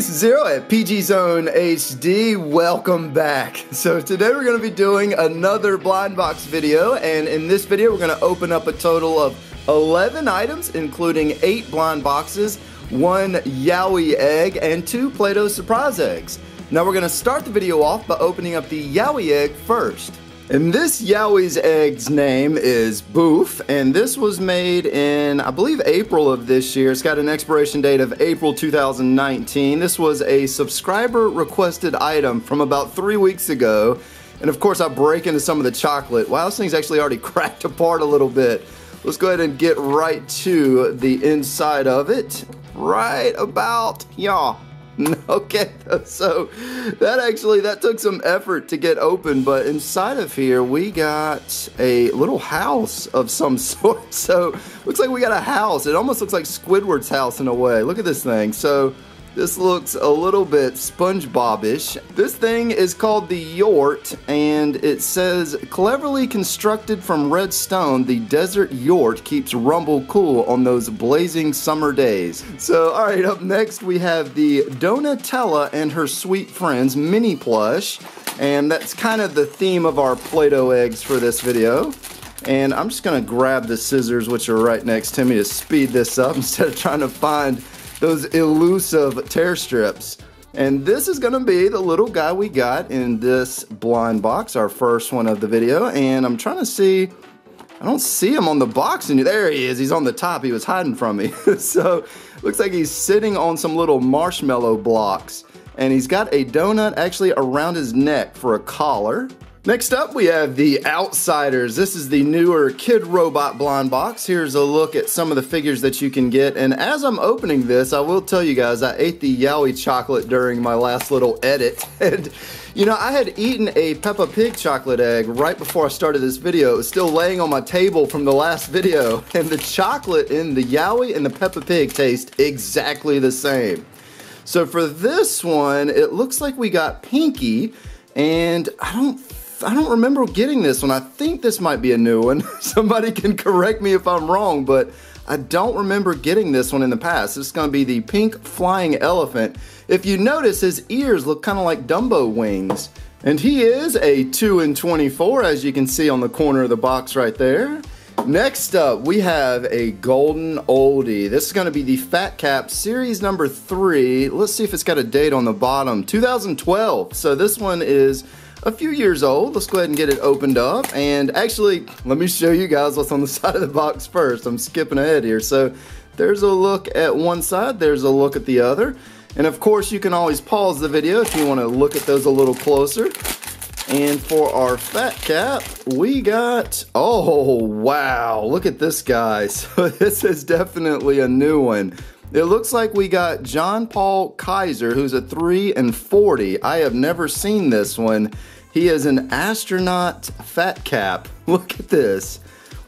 This is ZerO at PG Zone HD. Welcome back. So today we're going to be doing another blind box video, and in this video we're going to open up a total of 11 items, including 8 blind boxes, 1 Yowie Egg, and 2 Play-Doh surprise eggs. Now we're going to start the video off by opening up the Yowie Egg first. And this Yowie's Egg's name is Boof, and this was made in, I believe, April of this year. It's got an expiration date of April 2019. This was a subscriber requested item from about 3 weeks ago. And of course I break into some of the chocolate. Wow, this thing's actually already cracked apart a little bit. Let's go ahead and get right to the inside of it. Right about here. Okay, so that took some effort to get open, but inside of here we got a little house of some sort. So looks like we got a house. It almost looks like Squidward's house in a way. Look at this thing. So this looks a little bit SpongeBob-ish. This thing is called the Yort, and it says, cleverly constructed from red stone, the desert Yort keeps Rumble cool on those blazing summer days. So, alright, up next we have the Donutella and her sweet friends mini plush, and that's kind of the theme of our Play-Doh eggs for this video. And I'm just gonna grab the scissors, which are right next to me, to speed this up instead of trying to find those elusive tear strips. And this is gonna be the little guy we got in this blind box, our first one of the video. And I'm trying to see, I don't see him on the box. And there he is, he's on the top. He was hiding from me. So looks like he's sitting on some little marshmallow blocks. And he's got a donut actually around his neck for a collar. Next up we have the Outsiders. This is the newer Kidrobot blind box. Here's a look at some of the figures that you can get. And as I'm opening this, I will tell you guys, I ate the Yowie chocolate during my last little edit. And you know, I had eaten a Peppa Pig chocolate egg right before I started this video. It was still laying on my table from the last video. And the chocolate in the Yowie and the Peppa Pig taste exactly the same. So for this one, it looks like we got Pinky, and I don't remember getting this one. I think this might be a new one. Somebody can correct me if I'm wrong, but I don't remember getting this one in the past. This is going to be the pink flying elephant. If you notice, his ears look kind of like Dumbo wings. And he is a 2 in 24, as you can see on the corner of the box right there. Next up, we have a golden oldie. This is going to be the Fatcap series number 3. Let's see if it's got a date on the bottom. 2012. So this one is a few years old. Let's go ahead and get it opened up. And actually, let me show you guys what's on the side of the box first. I'm skipping ahead here. So there's a look at one side, there's a look at the other. And of course, you can always pause the video if you want to look at those a little closer. And for our Fatcap, we got, oh wow, look at this guy. So this is definitely a new one. It looks like we got John Paul Kaiser, who's a 3 in 40. I have never seen this one. He is an astronaut Fatcap. Look at this.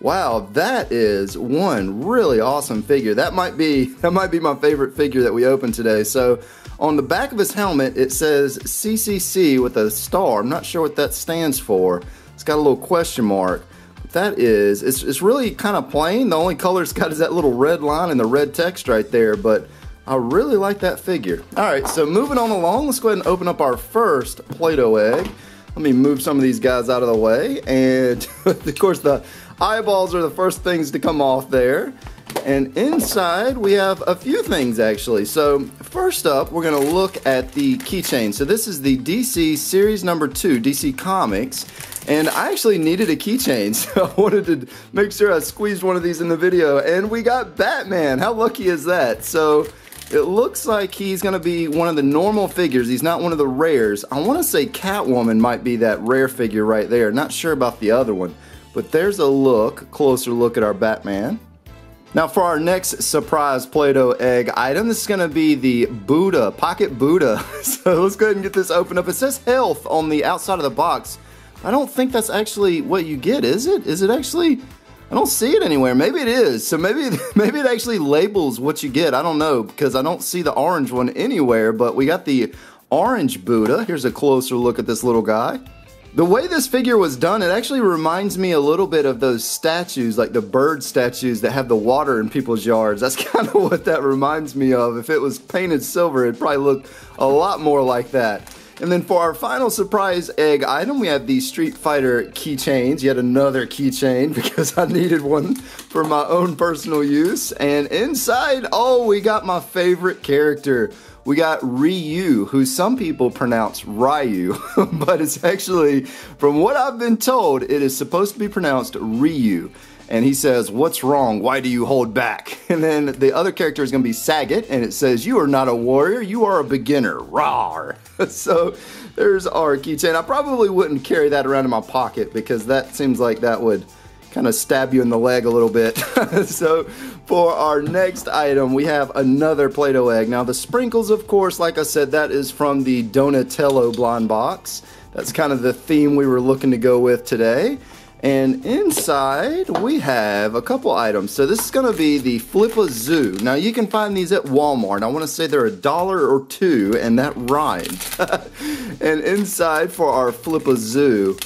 Wow, that is one really awesome figure. That might be my favorite figure that we opened today. So on the back of his helmet, it says CCC with a star. I'm not sure what that stands for. It's got a little question mark. That is, it's really kind of plain. The only color it's got is that little red line and the red text right there, but I really like that figure. Alright, so moving on along, let's go ahead and open up our first Play-Doh egg. Let me move some of these guys out of the way, and of course the eyeballs are the first things to come off there. And inside we have a few things actually. So first up, we're going to look at the keychain. So this is the DC series number 2, DC Comics. And I actually needed a keychain, so I wanted to make sure I squeezed one of these in the video. And we got Batman. How lucky is that? So it looks like he's going to be one of the normal figures. He's not one of the rares. I want to say Catwoman might be that rare figure right there. Not sure about the other one. But there's a closer look at our Batman. Now for our next surprise Play-Doh egg item, this is going to be the Buddha, Pocket Buddha. So let's go ahead and get this opened up. It says health on the outside of the box. I don't think that's actually what you get, is it? Is it actually? I don't see it anywhere. Maybe it is. So maybe it actually labels what you get. I don't know, because I don't see the orange one anywhere, but we got the orange Buddha. Here's a closer look at this little guy. The way this figure was done, it actually reminds me a little bit of those statues, like the bird statues that have the water in people's yards. That's kind of what that reminds me of. If it was painted silver, it'd probably look a lot more like that. And then for our final surprise egg item, we have the Street Fighter keychains. Yet another keychain because I needed one for my own personal use. And inside, oh, we got my favorite character. We got Ryu, who some people pronounce Ryu, but it's actually, from what I've been told, it is supposed to be pronounced Ryu. And he says, "What's wrong? Why do you hold back?" And then the other character is going to be Sagat, and it says, "You are not a warrior, you are a beginner. Rawr." So there's our keychain. I probably wouldn't carry that around in my pocket because that seems like that would kind of stab you in the leg a little bit. So for our next item, we have another Play-Doh egg. Now the sprinkles, of course, like I said, that is from the Donutella blind box. That's kind of the theme we were looking to go with today. And inside we have a couple items. So this is going to be the Flip-A-Zoo. Now you can find these at Walmart. I want to say they're $1 or $2, and that rhymed. And inside for our Flip-A-Zoo,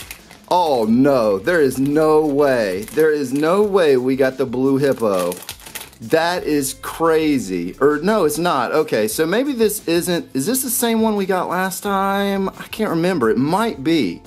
oh no, there is no way. There is no way we got the blue hippo. That is crazy. Or no, it's not. Okay, so maybe this isn't, is this the same one we got last time? I can't remember. It might be.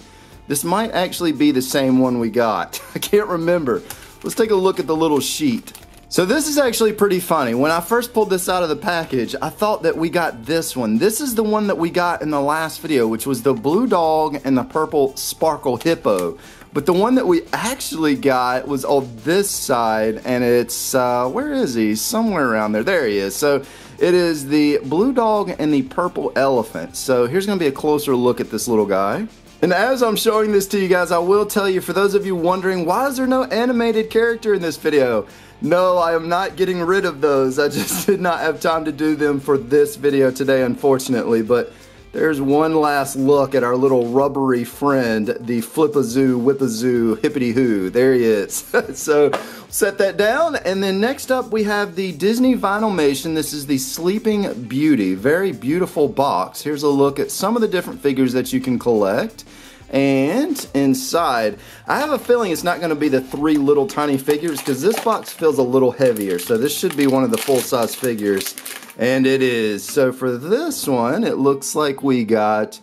This might actually be the same one we got. I can't remember. Let's take a look at the little sheet. So this is actually pretty funny. When I first pulled this out of the package, I thought that we got this one. This is the one that we got in the last video, which was the blue dog and the purple sparkle hippo. But the one that we actually got was on this side, and it's, where is he? Somewhere around there. There he is. So it is the blue dog and the purple elephant. So here's going to be a closer look at this little guy. And as I'm showing this to you guys, I will tell you, for those of you wondering, why is there no animated character in this video? No, I am not getting rid of those. I just did not have time to do them for this video today, unfortunately. But there's one last look at our little rubbery friend, the Flip-A-Zoo, Whip-A-Zoo, Hippity-Hoo. There he is. So set that down. And then next up we have the Disney Vinylmation. This is the Sleeping Beauty. Very beautiful box. Here's a look at some of the different figures that you can collect. And inside, I have a feeling it's not going to be the 3 little tiny figures because this box feels a little heavier. So this should be one of the full-size figures. And it is. So for this one, it looks like we got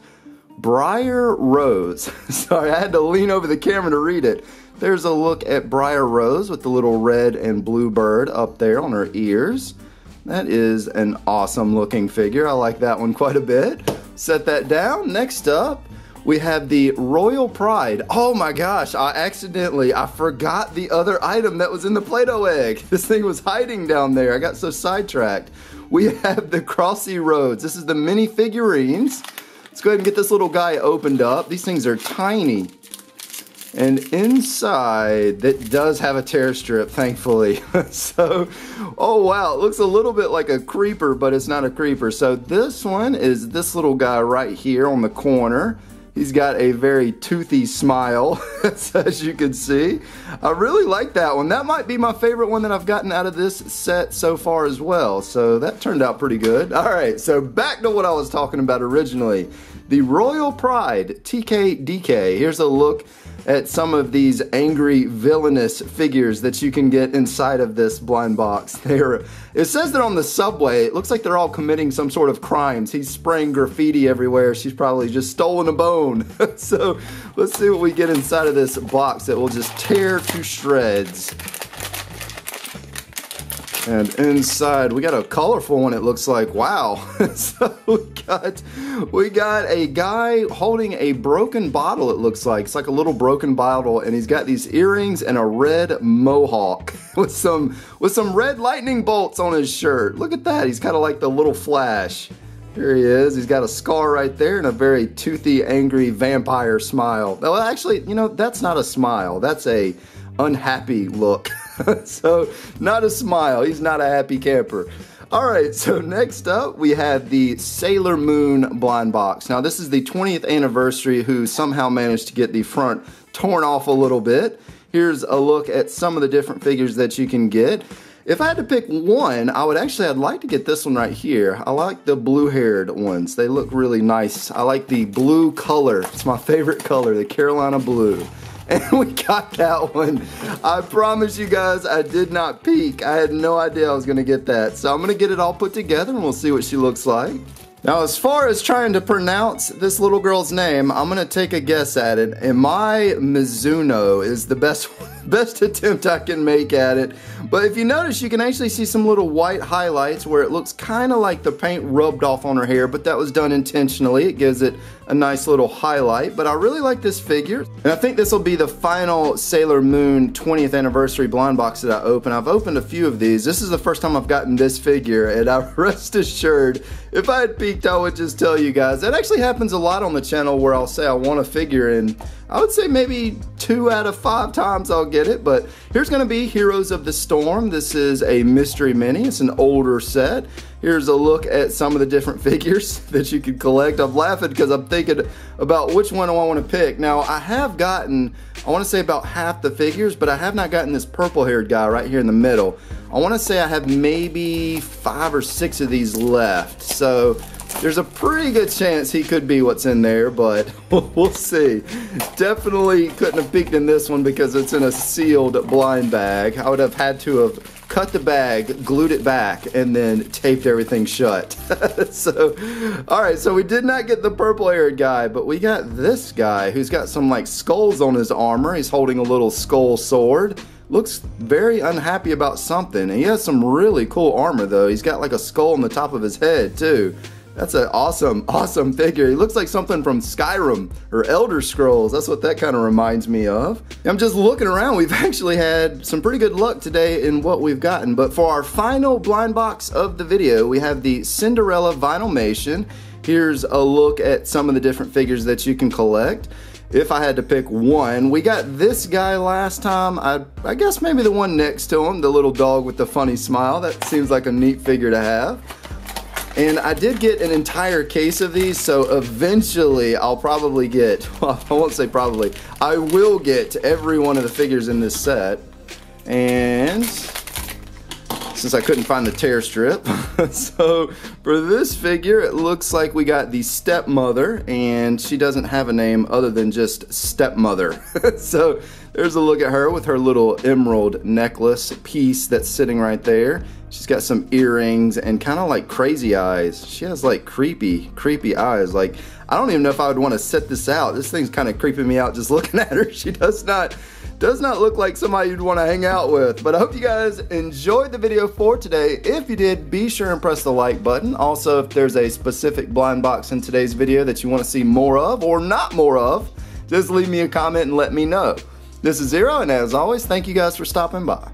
Briar Rose. Sorry, I had to lean over the camera to read it. There's a look at Briar Rose with the little red and blue bird up there on her ears. That is an awesome looking figure. I like that one quite a bit. Set that down. Next up, we have the Royal Pride. Oh my gosh, I forgot the other item that was in the Play-Doh egg. This thing was hiding down there. I got so sidetracked. We have the Crossy Roads. This is the mini figurines. Let's go ahead and get this little guy opened up. These things are tiny. And inside, that does have a tear strip, thankfully. So, oh wow, it looks a little bit like a creeper, but it's not a creeper. So this one is this little guy right here on the corner. He's got a very toothy smile, as you can see. I really like that one. That might be my favorite one that I've gotten out of this set so far as well. So that turned out pretty good. All right, so back to what I was talking about originally. The Royal Pride TKDK. Here's a look at some of these angry, villainous figures that you can get inside of this blind box. It says that on the subway, it looks like they're all committing some sort of crimes. He's spraying graffiti everywhere. She's probably just stolen a bone. So let's see what we get inside of this box that will just tear to shreds. And inside, we got a colorful one, it looks like. Wow. So we got a guy holding a broken bottle, it looks like. It's like a little broken bottle, and he's got these earrings and a red mohawk with some red lightning bolts on his shirt. Look at that. He's kind of like the little Flash. Here he is. He's got a scar right there and a very toothy, angry vampire smile. Well, actually, you know, that's not a smile. That's a unhappy look. So, not a smile. He's not a happy camper. Alright, so next up we have the Sailor Moon blind box. Now this is the 20th anniversary, who somehow managed to get the front torn off a little bit. Here's a look at some of the different figures that you can get. If I had to pick one, I'd like to get this one right here. I like the blue-haired ones. They look really nice. I like the blue color. It's my favorite color, the Carolina blue. And we got that one. I promise you guys, I did not peek. I had no idea I was gonna get that. So I'm gonna get it all put together and we'll see what she looks like. Now, as far as trying to pronounce this little girl's name, I'm gonna take a guess at it. And my Mizuno is the best attempt I can make at it. But if you notice, you can actually see some little white highlights where it looks kind of like the paint rubbed off on her hair, but that was done intentionally. It gives it a nice little highlight, but I really like this figure. And I think this will be the final Sailor Moon 20th anniversary blind box that I open. I've opened a few of these. This is the first time I've gotten this figure, and I'm rest assured, if I had peeked, I would just tell you guys. That actually happens a lot on the channel where I'll say I want a figure, and I would say maybe 2 out of 5 times I'll get it. But here's gonna be Heroes of the Storm. This is a mystery mini. It's an older set. Here's a look at some of the different figures that you can collect. I'm laughing because I'm thinking about which one do I want to pick. Now, I have gotten, I want to say about half the figures, but I have not gotten this purple-haired guy right here in the middle. I want to say I have maybe 5 or 6 of these left. So there's a pretty good chance he could be what's in there, but we'll see. Definitely couldn't have peeked in this one because it's in a sealed blind bag. I would have had to have cut the bag, glued it back, and then taped everything shut. So, alright, so we did not get the purple-haired guy, but we got this guy who's got some like skulls on his armor. He's holding a little skull sword. Looks very unhappy about something. And he has some really cool armor though. He's got like a skull on the top of his head too. That's an awesome figure. He looks like something from Skyrim or Elder Scrolls. That's what that kind of reminds me of. I'm just looking around. We've actually had some pretty good luck today in what we've gotten. But for our final blind box of the video, we have the Cinderella Vinylmation. Here's a look at some of the different figures that you can collect. If I had to pick one, we got this guy last time. I guess maybe the one next to him, the little dog with the funny smile. That seems like a neat figure to have. And I did get an entire case of these, so eventually I'll probably get, well, I won't say probably, I will get every one of the figures in this set. And since I couldn't find the tear strip, so for this figure, it looks like we got the stepmother, and she doesn't have a name other than just stepmother. So there's a look at her with her little emerald necklace piece that's sitting right there. She's got some earrings and kind of like crazy eyes. She has like creepy eyes. Like, I don't even know if I would want to set this out. This thing's kind of creeping me out just looking at her. She does not look like somebody you'd want to hang out with. But I hope you guys enjoyed the video for today. If you did, be sure and press the like button. Also, if there's a specific blind box in today's video that you want to see more of or not more of, just leave me a comment and let me know. This is ZerO, and as always, thank you guys for stopping by.